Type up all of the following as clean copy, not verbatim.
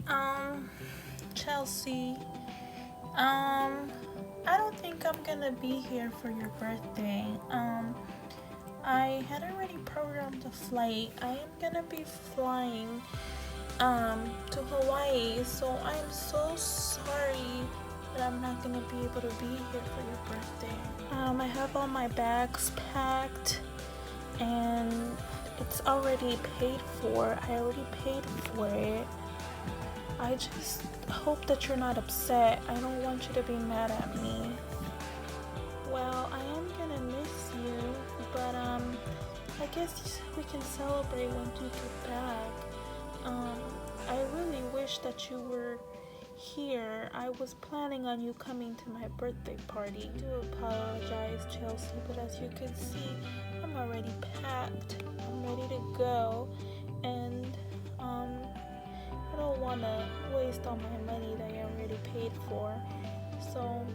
Um, Chelsea, um, I don't think I'm gonna be here for your birthday. I had already programmed the flight. I am gonna be flying, to Hawaii, so I'm so sorry that I'm not gonna be able to be here for your birthday. I have all my bags packed and it's already paid for. I already paid for it. I just hope that you're not upset. I don't want you to be mad at me. Well, I am gonna miss you, but I guess we can celebrate when you get back. Um, I really wish that you were here. I was planning on you coming to my birthday party. I do apologize, Chelsea, but as you can see, I'm already packed. I'm ready to go, and I don't want to waste all my money that I already paid for. So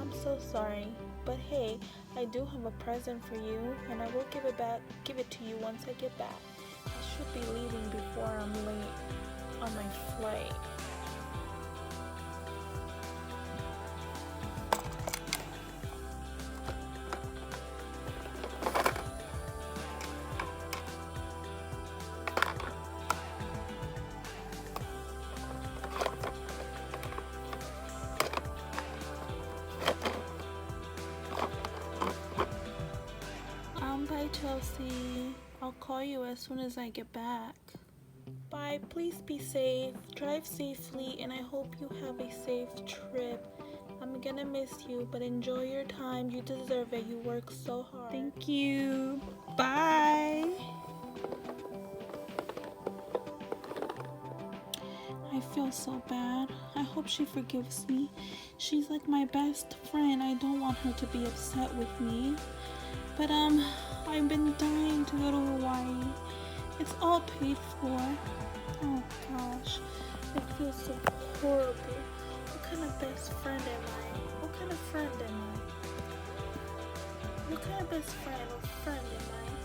I'm so sorry. But hey, I do have a present for you, and I will give it to you once I get back. I should be leaving before I'm late on my flight. Bye, Chelsea. I'll call you as soon as I get back. Bye. Please be safe. Drive safely, and I hope you have a safe trip. I'm gonna miss you, but enjoy your time. You deserve it. You work so hard. Thank you. Bye. I feel so bad. I hope she forgives me. She's like my best friend. I don't want her to be upset with me. But I've been dying to go to Hawaii. It's all paid for. Oh gosh, I feel so horrible. What kind of best friend am I? What kind of friend am I? What kind of best friend or friend am I?